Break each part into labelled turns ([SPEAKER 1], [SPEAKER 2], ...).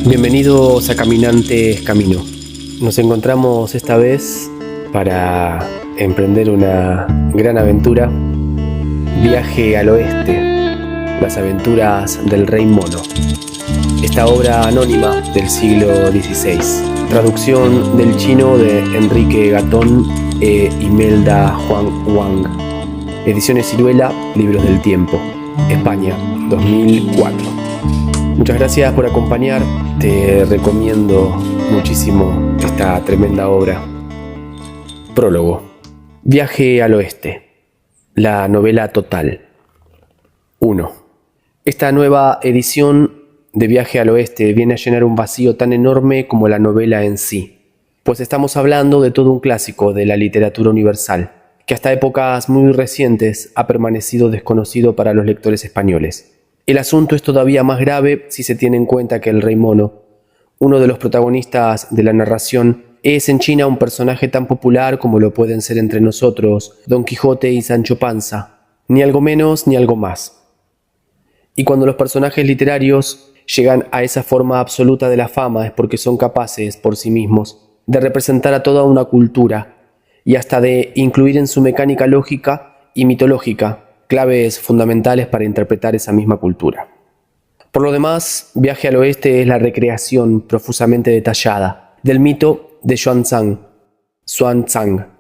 [SPEAKER 1] Bienvenidos a Caminantes Camino. Nos encontramos esta vez para emprender una gran aventura, viaje al oeste, las aventuras del Rey Mono. Esta obra anónima del siglo XVI, traducción del chino de Enrique Gatón e Imelda Juan Wang, Ediciones Ciruela, Libros del Tiempo, España, 2004. Muchas gracias por acompañar, te recomiendo muchísimo esta tremenda obra. Prólogo. Viaje al oeste, la novela total. 1. Esta nueva edición de Viaje al Oeste viene a llenar un vacío tan enorme como la novela en sí, pues estamos hablando de todo un clásico de la literatura universal, que hasta épocas muy recientes ha permanecido desconocido para los lectores españoles. El asunto es todavía más grave si se tiene en cuenta que el Rey Mono, uno de los protagonistas de la narración, es en China un personaje tan popular como lo pueden ser entre nosotros Don Quijote y Sancho Panza, ni algo menos ni algo más. Y cuando los personajes literarios llegan a esa forma absoluta de la fama es porque son capaces, por sí mismos, de representar a toda una cultura y hasta de incluir en su mecánica lógica y mitológica claves fundamentales para interpretar esa misma cultura. Por lo demás, Viaje al Oeste es la recreación profusamente detallada del mito de Xuanzang,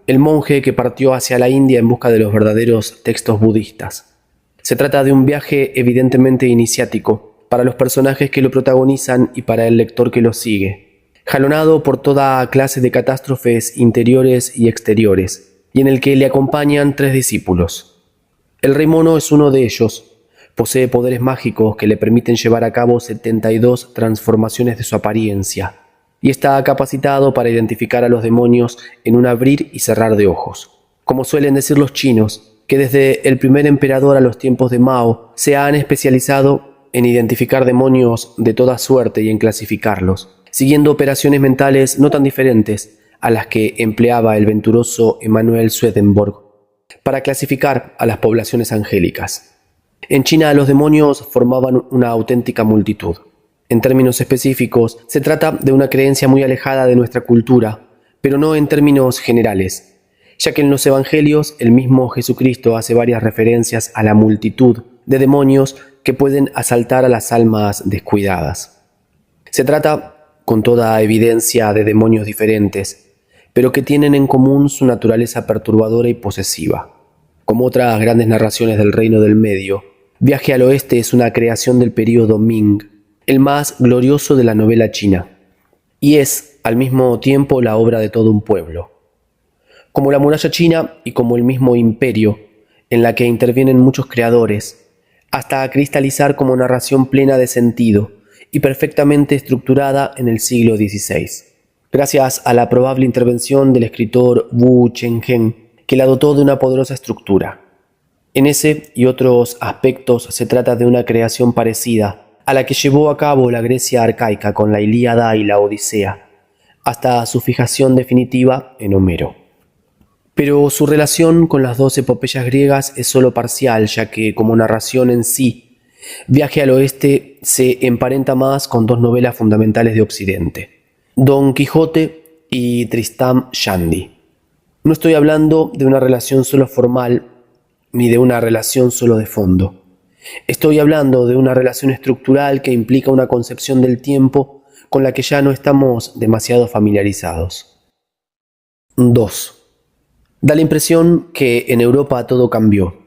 [SPEAKER 1] el monje que partió hacia la India en busca de los verdaderos textos budistas. Se trata de un viaje evidentemente iniciático para los personajes que lo protagonizan y para el lector que lo sigue, jalonado por toda clase de catástrofes interiores y exteriores, y en el que le acompañan 3 discípulos. El Rey Mono es uno de ellos. Posee poderes mágicos que le permiten llevar a cabo 72 transformaciones de su apariencia, y está capacitado para identificar a los demonios en un abrir y cerrar de ojos. Como suelen decir los chinos, que desde el primer emperador a los tiempos de Mao se han especializado en identificar demonios de toda suerte y en clasificarlos, siguiendo operaciones mentales no tan diferentes a las que empleaba el venturoso Emanuel Swedenborg para clasificar a las poblaciones angélicas. En China los demonios formaban una auténtica multitud. En términos específicos, se trata de una creencia muy alejada de nuestra cultura, pero no en términos generales, ya que en los evangelios el mismo Jesucristo hace varias referencias a la multitud de demonios que pueden asaltar a las almas descuidadas. Se trata, con toda evidencia, de demonios diferentes, pero que tienen en común su naturaleza perturbadora y posesiva. Como otras grandes narraciones del Reino del Medio, Viaje al Oeste es una creación del período Ming, el más glorioso de la novela china, y es, al mismo tiempo, la obra de todo un pueblo. Como la muralla china y como el mismo imperio, en la que intervienen muchos creadores, hasta cristalizar como narración plena de sentido y perfectamente estructurada en el siglo XVI. Gracias a la probable intervención del escritor Wu Chenghen, que la dotó de una poderosa estructura. En ese y otros aspectos se trata de una creación parecida a la que llevó a cabo la Grecia arcaica con la Ilíada y la Odisea, hasta su fijación definitiva en Homero. Pero su relación con las 2 epopeyas griegas es solo parcial, ya que como narración en sí, Viaje al Oeste se emparenta más con 2 novelas fundamentales de Occidente, Don Quijote y Tristram Shandy. No estoy hablando de una relación solo formal ni de una relación solo de fondo. Estoy hablando de una relación estructural que implica una concepción del tiempo con la que ya no estamos demasiado familiarizados. 2. Da la impresión que en Europa todo cambió.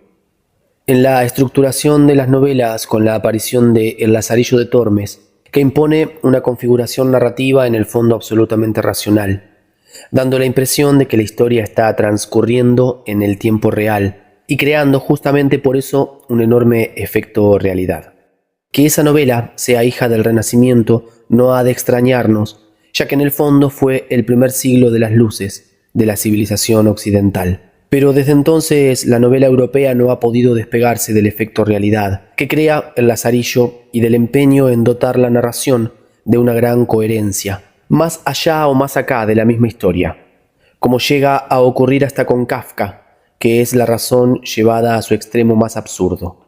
[SPEAKER 1] En la estructuración de las novelas con la aparición de El Lazarillo de Tormes, que impone una configuración narrativa en el fondo absolutamente racional, dando la impresión de que la historia está transcurriendo en el tiempo real y creando justamente por eso un enorme efecto realidad. Que esa novela sea hija del Renacimiento no ha de extrañarnos, ya que en el fondo fue el primer siglo de las luces de la civilización occidental. Pero desde entonces la novela europea no ha podido despegarse del efecto realidad que crea el Lazarillo y del empeño en dotar la narración de una gran coherencia, más allá o más acá de la misma historia, como llega a ocurrir hasta con Kafka, que es la razón llevada a su extremo más absurdo.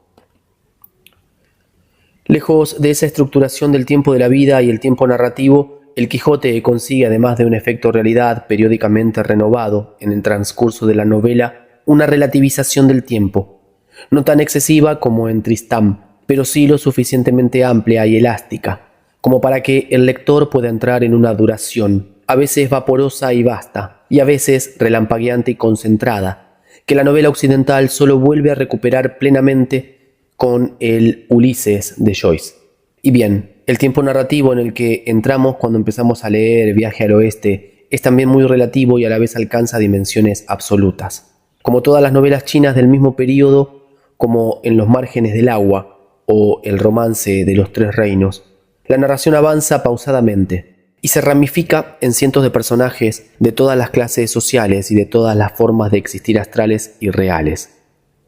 [SPEAKER 1] Lejos de esa estructuración del tiempo de la vida y el tiempo narrativo, el Quijote consigue, además de un efecto realidad periódicamente renovado en el transcurso de la novela, una relativización del tiempo, no tan excesiva como en Tristán, pero sí lo suficientemente amplia y elástica, como para que el lector pueda entrar en una duración, a veces vaporosa y vasta, y a veces relampagueante y concentrada, que la novela occidental solo vuelve a recuperar plenamente con el Ulises de Joyce. Y bien, el tiempo narrativo en el que entramos cuando empezamos a leer Viaje al Oeste es también muy relativo y a la vez alcanza dimensiones absolutas. Como todas las novelas chinas del mismo periodo, como En los márgenes del agua o El romance de los tres reinos, la narración avanza pausadamente y se ramifica en cientos de personajes de todas las clases sociales y de todas las formas de existir astrales y reales.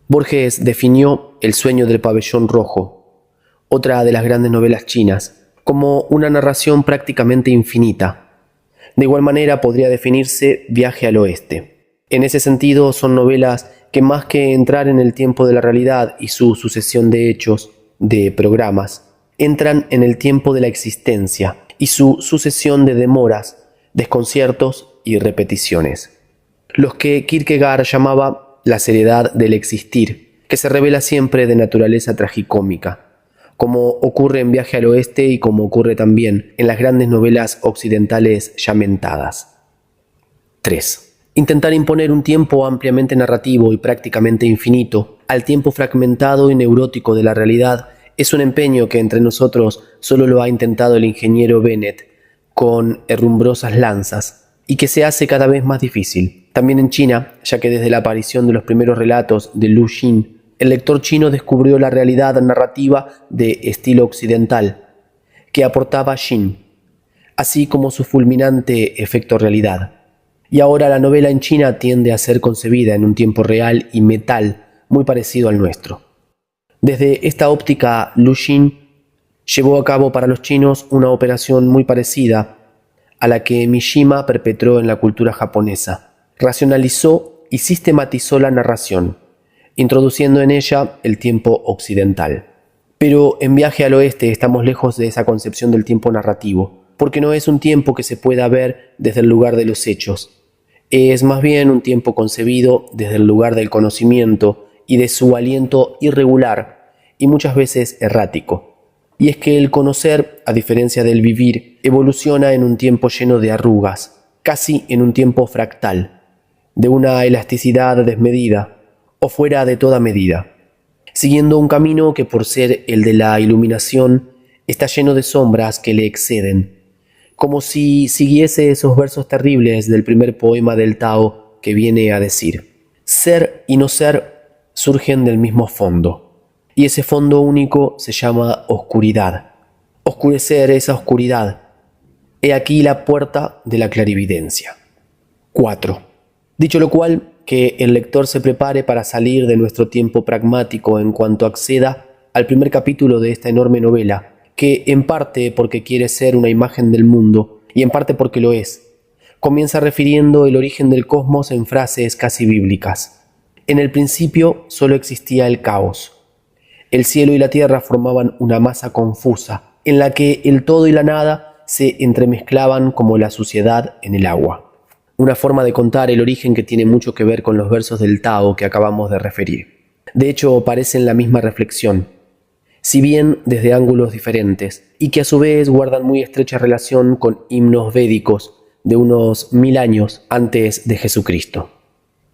[SPEAKER 1] Borges definió El sueño del pabellón rojo, otra de las grandes novelas chinas, como una narración prácticamente infinita. De igual manera podría definirse Viaje al Oeste. En ese sentido son novelas que más que entrar en el tiempo de la realidad y su sucesión de hechos, de programas, entran en el tiempo de la existencia y su sucesión de demoras, desconciertos y repeticiones. Los que Kierkegaard llamaba la seriedad del existir, que se revela siempre de naturaleza tragicómica, como ocurre en Viaje al Oeste y como ocurre también en las grandes novelas occidentales ya mentadas. 3. Intentar imponer un tiempo ampliamente narrativo y prácticamente infinito al tiempo fragmentado y neurótico de la realidad es un empeño que entre nosotros solo lo ha intentado el ingeniero Bennett con herrumbrosas lanzas y que se hace cada vez más difícil. También en China, ya que desde la aparición de los primeros relatos de Lu Xun, el lector chino descubrió la realidad narrativa de estilo occidental que aportaba Xin, así como su fulminante efecto realidad. Y ahora la novela en China tiende a ser concebida en un tiempo real y metal muy parecido al nuestro. Desde esta óptica, Lu Xun llevó a cabo para los chinos una operación muy parecida a la que Mishima perpetró en la cultura japonesa. Racionalizó y sistematizó la narración, introduciendo en ella el tiempo occidental. Pero en Viaje al Oeste estamos lejos de esa concepción del tiempo narrativo, porque no es un tiempo que se pueda ver desde el lugar de los hechos. Es más bien un tiempo concebido desde el lugar del conocimiento y de su aliento irregular y muchas veces errático. Y es que el conocer, a diferencia del vivir, evoluciona en un tiempo lleno de arrugas, casi en un tiempo fractal, de una elasticidad desmedida o fuera de toda medida, siguiendo un camino que por ser el de la iluminación está lleno de sombras que le exceden, como si siguiese esos versos terribles del primer poema del Tao que viene a decir: ser y no ser surgen del mismo fondo, y ese fondo único se llama oscuridad. Oscurecer esa oscuridad, he aquí la puerta de la clarividencia. 4. Dicho lo cual, que el lector se prepare para salir de nuestro tiempo pragmático en cuanto acceda al primer capítulo de esta enorme novela, que en parte porque quiere ser una imagen del mundo y en parte porque lo es, comienza refiriendo el origen del cosmos en frases casi bíblicas. En el principio solo existía el caos. El cielo y la tierra formaban una masa confusa, en la que el todo y la nada se entremezclaban como la suciedad en el agua. Una forma de contar el origen que tiene mucho que ver con los versos del Tao que acabamos de referir. De hecho, parecen la misma reflexión, si bien desde ángulos diferentes, y que a su vez guardan muy estrecha relación con himnos védicos de unos 1000 años antes de Jesucristo.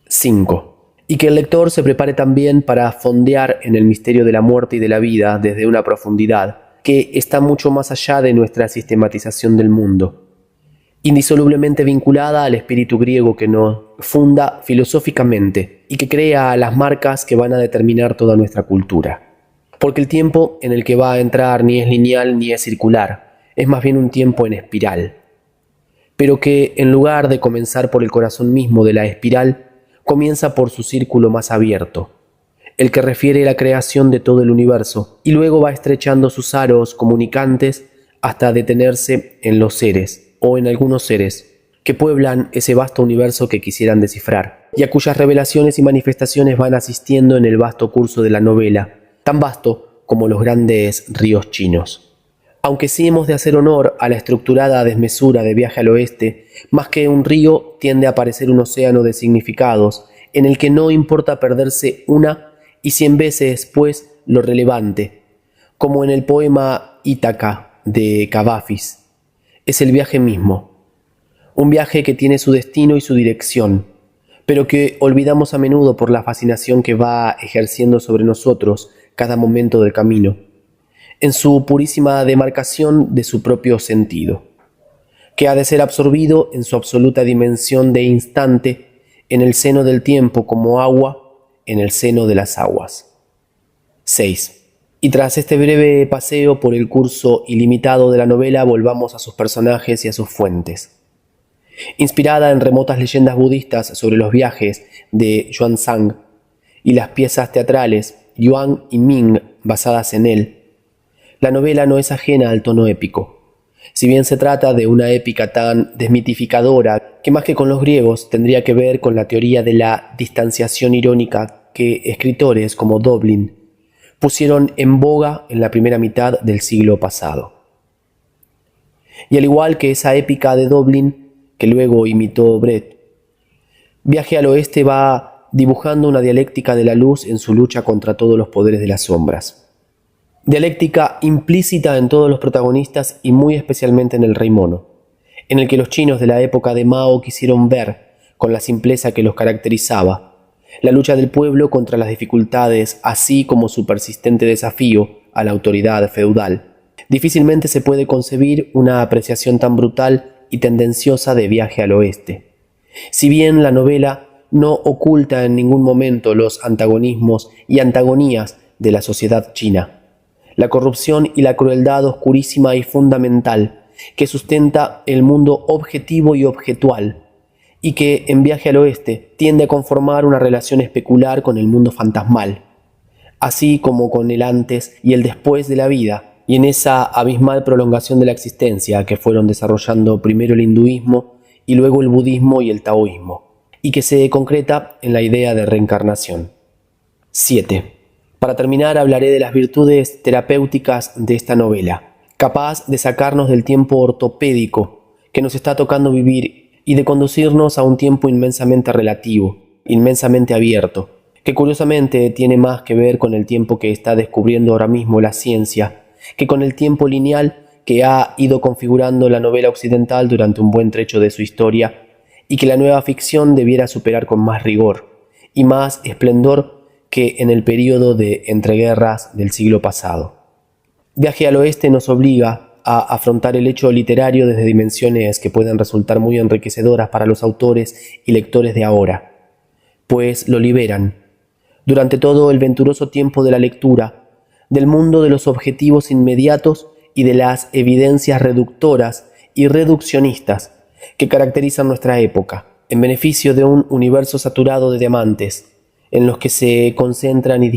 [SPEAKER 1] 5. Y que el lector se prepare también para fondear en el misterio de la muerte y de la vida desde una profundidad que está mucho más allá de nuestra sistematización del mundo, indisolublemente vinculada al espíritu griego que nos funda filosóficamente y que crea las marcas que van a determinar toda nuestra cultura. Porque el tiempo en el que va a entrar ni es lineal ni es circular, es más bien un tiempo en espiral. Pero que en lugar de comenzar por el corazón mismo de la espiral, comienza por su círculo más abierto, el que refiere la creación de todo el universo, y luego va estrechando sus aros comunicantes hasta detenerse en los seres, o en algunos seres, que pueblan ese vasto universo que quisieran descifrar, y a cuyas revelaciones y manifestaciones van asistiendo en el vasto curso de la novela, tan vasto como los grandes ríos chinos. Aunque sí hemos de hacer honor a la estructurada desmesura de Viaje al Oeste, más que un río tiende a parecer un océano de significados, en el que no importa perderse una y 100 veces después lo relevante, como en el poema Ítaca de Cavafis. Es el viaje mismo, un viaje que tiene su destino y su dirección, pero que olvidamos a menudo por la fascinación que va ejerciendo sobre nosotros cada momento del camino, en su purísima demarcación de su propio sentido, que ha de ser absorbido en su absoluta dimensión de instante en el seno del tiempo como agua en el seno de las aguas. 6. Y tras este breve paseo por el curso ilimitado de la novela, volvamos a sus personajes y a sus fuentes. Inspirada en remotas leyendas budistas sobre los viajes de Xuanzang y las piezas teatrales Yuan y Ming basadas en él, la novela no es ajena al tono épico. Si bien se trata de una épica tan desmitificadora que más que con los griegos tendría que ver con la teoría de la distanciación irónica que escritores como Doblin pusieron en boga en la primera mitad del siglo pasado. Y al igual que esa épica de Doblin, que luego imitó Brett, Viaje al Oeste va dibujando una dialéctica de la luz en su lucha contra todos los poderes de las sombras. Dialéctica implícita en todos los protagonistas y muy especialmente en el Rey Mono, en el que los chinos de la época de Mao quisieron ver, con la simpleza que los caracterizaba, la lucha del pueblo contra las dificultades, así como su persistente desafío a la autoridad feudal. Difícilmente se puede concebir una apreciación tan brutal y tendenciosa de Viaje al Oeste. Si bien la novela no oculta en ningún momento los antagonismos y antagonías de la sociedad china, la corrupción y la crueldad oscurísima y fundamental que sustenta el mundo objetivo y objetual, y que en Viaje al Oeste tiende a conformar una relación especular con el mundo fantasmal, así como con el antes y el después de la vida, y en esa abismal prolongación de la existencia que fueron desarrollando primero el hinduismo y luego el budismo y el taoísmo, y que se concreta en la idea de reencarnación. 7. Para terminar, hablaré de las virtudes terapéuticas de esta novela, capaz de sacarnos del tiempo ortopédico que nos está tocando vivir y de conducirnos a un tiempo inmensamente relativo, inmensamente abierto, que curiosamente tiene más que ver con el tiempo que está descubriendo ahora mismo la ciencia, que con el tiempo lineal que ha ido configurando la novela occidental durante un buen trecho de su historia, y que la nueva ficción debiera superar con más rigor y más esplendor que en el período de entreguerras del siglo pasado. Viaje al Oeste nos obliga a afrontar el hecho literario desde dimensiones que pueden resultar muy enriquecedoras para los autores y lectores de ahora, pues lo liberan, durante todo el venturoso tiempo de la lectura, del mundo de los objetivos inmediatos y de las evidencias reductoras y reduccionistas que caracterizan nuestra época, en beneficio de un universo saturado de diamantes, en los que se concentran y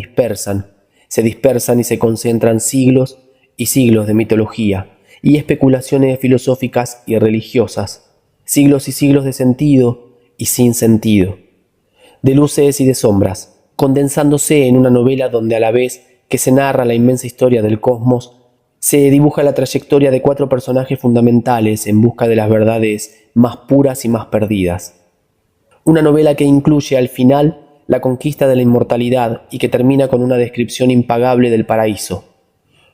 [SPEAKER 1] se dispersan y se concentran siglos y siglos de mitología y especulaciones filosóficas y religiosas, siglos y siglos de sentido y sin sentido, de luces y de sombras, condensándose en una novela donde a la vez que se narra la inmensa historia del cosmos, se dibuja la trayectoria de 4 personajes fundamentales en busca de las verdades más puras y más perdidas. Una novela que incluye al final la conquista de la inmortalidad y que termina con una descripción impagable del paraíso,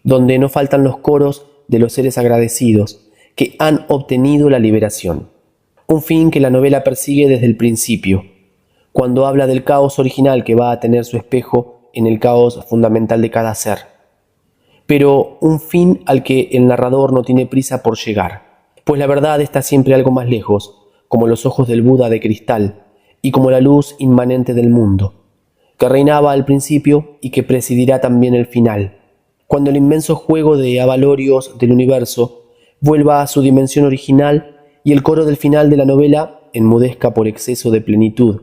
[SPEAKER 1] donde no faltan los coros de los seres agradecidos que han obtenido la liberación. Un fin que la novela persigue desde el principio, cuando habla del caos original que va a tener su espejo en el caos fundamental de cada ser. Pero un fin al que el narrador no tiene prisa por llegar, pues la verdad está siempre algo más lejos, como los ojos del Buda de cristal y como la luz inmanente del mundo, que reinaba al principio y que presidirá también el final, cuando el inmenso juego de avalorios del universo vuelva a su dimensión original y el coro del final de la novela enmudezca por exceso de plenitud,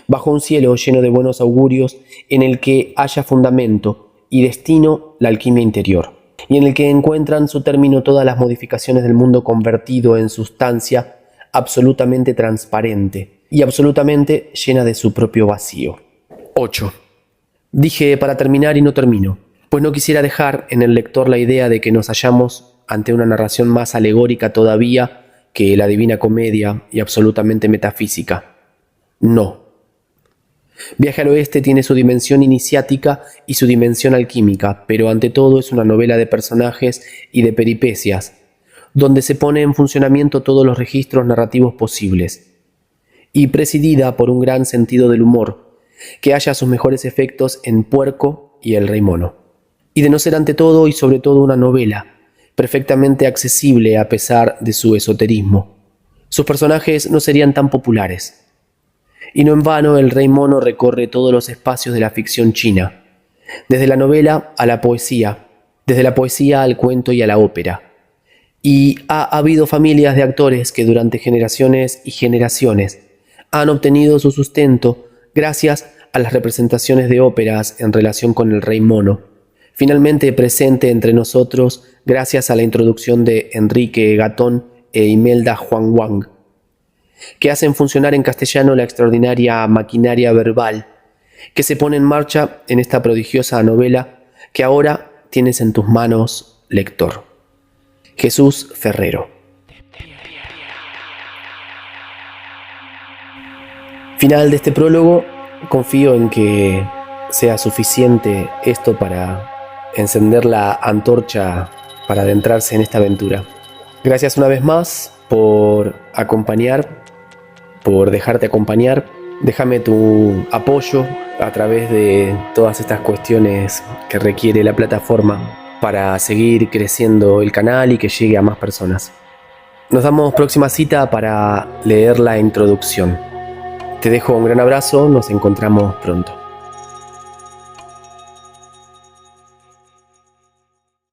[SPEAKER 1] bajo un cielo lleno de buenos augurios en el que haya fundamento y destino la alquimia interior, y en el que encuentran su término todas las modificaciones del mundo convertido en sustancia absolutamente transparente y absolutamente llena de su propio vacío. 8. Dije para terminar y no termino. pues no quisiera dejar en el lector la idea de que nos hallamos ante una narración más alegórica todavía que la Divina Comedia y absolutamente metafísica. No. Viaje al Oeste tiene su dimensión iniciática y su dimensión alquímica, pero ante todo es una novela de personajes y de peripecias, donde se pone en funcionamiento todos los registros narrativos posibles, y presidida por un gran sentido del humor, que halla sus mejores efectos en Puerco y el Rey Mono. Y de no ser ante todo y sobre todo una novela, perfectamente accesible a pesar de su esoterismo, sus personajes no serían tan populares. Y no en vano el Rey Mono recorre todos los espacios de la ficción china, desde la novela a la poesía, desde la poesía al cuento y a la ópera. Y ha habido familias de actores que durante generaciones y generaciones han obtenido su sustento gracias a las representaciones de óperas en relación con el Rey Mono, finalmente presente entre nosotros gracias a la introducción de Enrique Gatón e Imelda Juan Wang, que hacen funcionar en castellano la extraordinaria maquinaria verbal que se pone en marcha en esta prodigiosa novela que ahora tienes en tus manos, lector. Jesús Ferrero. Final de este prólogo. Confío en que sea suficiente esto para encender la antorcha para adentrarse en esta aventura. Gracias una vez más por acompañar, por dejarte acompañar. Déjame tu apoyo a través de todas estas cuestiones que requiere la plataforma para seguir creciendo el canal y que llegue a más personas. Nos damos próxima cita para leer la introducción. Te dejo un gran abrazo, nos encontramos pronto.